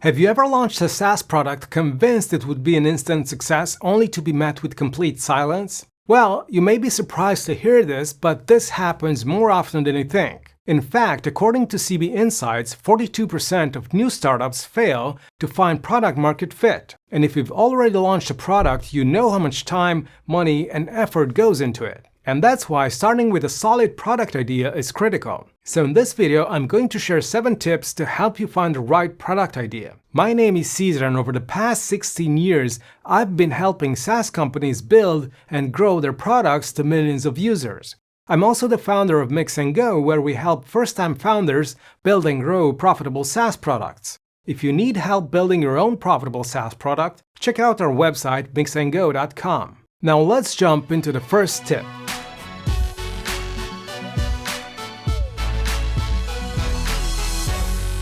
Have you ever launched a SaaS product convinced it would be an instant success only to be met with complete silence? Well, you may be surprised to hear this, but this happens more often than you think. In fact, according to CB Insights, 42% of new startups fail to find product market fit. And if you've already launched a product, you know how much time, money, and effort goes into it. And that's why starting with a solid product idea is critical. So in this video, I'm going to share 7 tips to help you find the right product idea. My name is Caesar, and over the past 16 years, I've been helping SaaS companies build and grow their products to millions of users. I'm also the founder of Mix & Go, where we help first-time founders build and grow profitable SaaS products. If you need help building your own profitable SaaS product, check out our website mixandgo.com. Now let's jump into the first tip.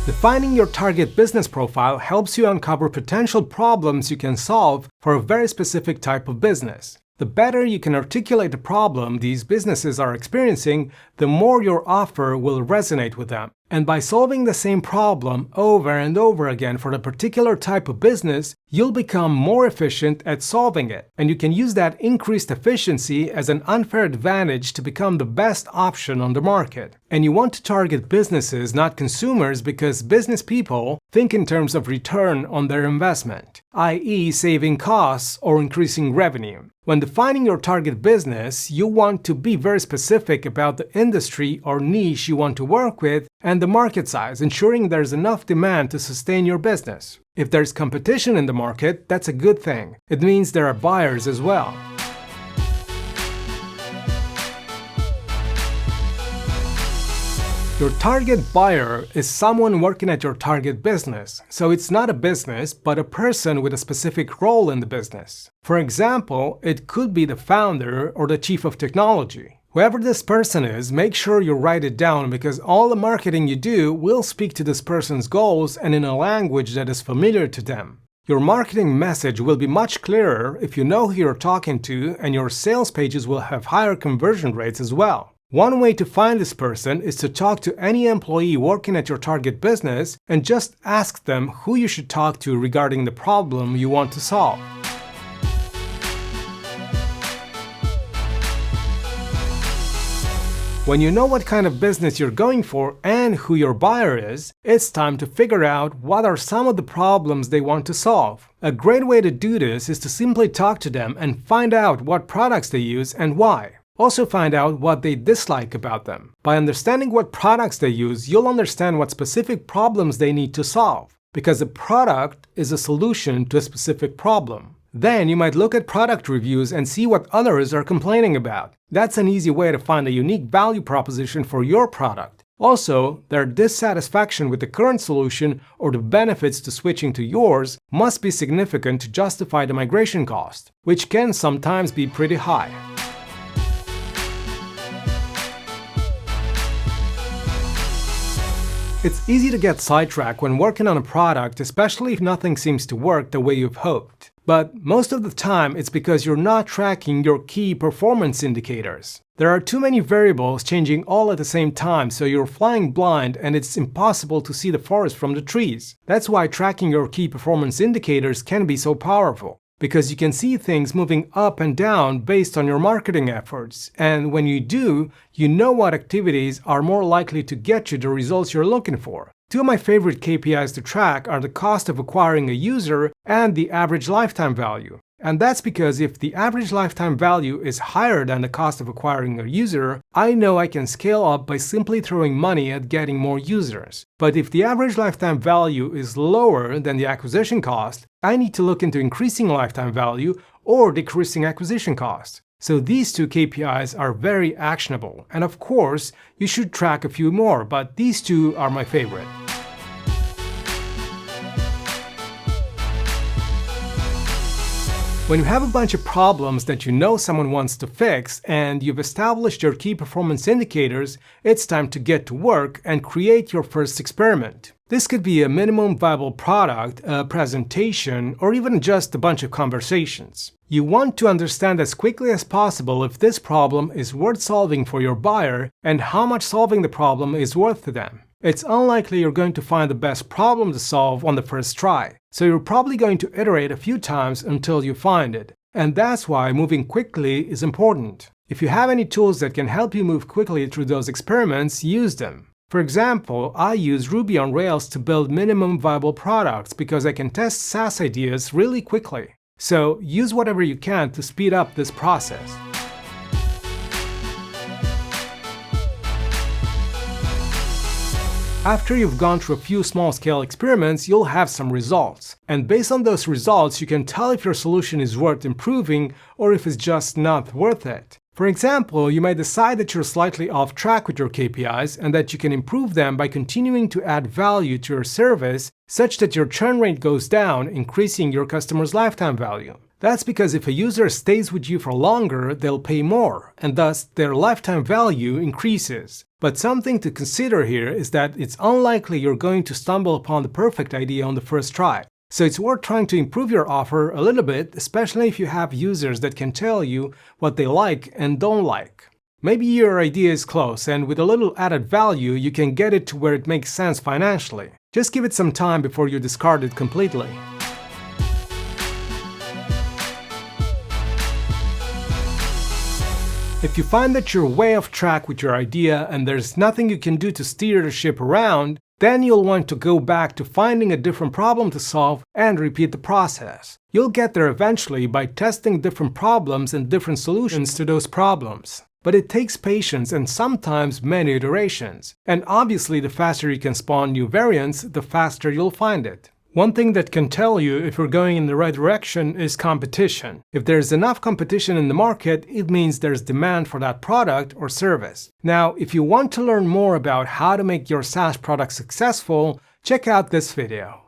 Defining your target business profile helps you uncover potential problems you can solve for a very specific type of business. The better you can articulate the problem these businesses are experiencing, the more your offer will resonate with them. And by solving the same problem over and over again for the particular type of business, you'll become more efficient at solving it. And you can use that increased efficiency as an unfair advantage to become the best option on the market. And you want to target businesses, not consumers, because business people think in terms of return on their investment, i.e., saving costs or increasing revenue. When defining your target business, you want to be very specific about the industry or niche you want to work with and the market size, ensuring there's enough demand to sustain your business. If there's competition in the market, that's a good thing. It means there are buyers as well. Your target buyer is someone working at your target business, so it's not a business, but a person with a specific role in the business. For example, it could be the founder or the chief of technology. Whoever this person is, make sure you write it down, because all the marketing you do will speak to this person's goals and in a language that is familiar to them. Your marketing message will be much clearer if you know who you're talking to, and your sales pages will have higher conversion rates as well. One way to find this person is to talk to any employee working at your target business and just ask them who you should talk to regarding the problem you want to solve. When you know what kind of business you're going for and who your buyer is, it's time to figure out what are some of the problems they want to solve. A great way to do this is to simply talk to them and find out what products they use and why. Also find out what they dislike about them. By understanding what products they use, you'll understand what specific problems they need to solve, because a product is a solution to a specific problem. Then you might look at product reviews and see what others are complaining about. That's an easy way to find a unique value proposition for your product. Also, their dissatisfaction with the current solution or the benefits to switching to yours must be significant to justify the migration cost, which can sometimes be pretty high. It's easy to get sidetracked when working on a product, especially if nothing seems to work the way you've hoped. But most of the time, it's because you're not tracking your key performance indicators. There are too many variables changing all at the same time, so you're flying blind and it's impossible to see the forest from the trees. That's why tracking your key performance indicators can be so powerful, because you can see things moving up and down based on your marketing efforts. And when you do, you know what activities are more likely to get you the results you're looking for. 2 of my favorite KPIs to track are the cost of acquiring a user and the average lifetime value. And that's because if the average lifetime value is higher than the cost of acquiring a user, I know I can scale up by simply throwing money at getting more users. But if the average lifetime value is lower than the acquisition cost, I need to look into increasing lifetime value or decreasing acquisition cost. So these 2 KPIs are very actionable. And of course, you should track a few more, but these 2 are my favorite. When you have a bunch of problems that you know someone wants to fix and you've established your key performance indicators, it's time to get to work and create your first experiment. This could be a minimum viable product, a presentation, or even just a bunch of conversations. You want to understand as quickly as possible if this problem is worth solving for your buyer and how much solving the problem is worth to them. It's unlikely you're going to find the best problem to solve on the first try, so you're probably going to iterate a few times until you find it. And that's why moving quickly is important. If you have any tools that can help you move quickly through those experiments, use them. For example, I use Ruby on Rails to build minimum viable products because I can test SaaS ideas really quickly. So use whatever you can to speed up this process. After you've gone through a few small-scale experiments, you'll have some results. And based on those results, you can tell if your solution is worth improving or if it's just not worth it. For example, you may decide that you're slightly off track with your KPIs and that you can improve them by continuing to add value to your service such that your churn rate goes down, increasing your customer's lifetime value. That's because if a user stays with you for longer, they'll pay more, and thus their lifetime value increases. But something to consider here is that it's unlikely you're going to stumble upon the perfect idea on the first try. So it's worth trying to improve your offer a little bit, especially if you have users that can tell you what they like and don't like. Maybe your idea is close, and with a little added value, you can get it to where it makes sense financially. Just give it some time before you discard it completely. If you find that you're way off track with your idea and there's nothing you can do to steer the ship around, then you'll want to go back to finding a different problem to solve and repeat the process. You'll get there eventually by testing different problems and different solutions to those problems. But it takes patience and sometimes many iterations. And obviously, the faster you can spawn new variants, the faster you'll find it. One thing that can tell you if you're going in the right direction is competition. If there's enough competition in the market, it means there's demand for that product or service. Now, if you want to learn more about how to make your SaaS product successful, check out this video.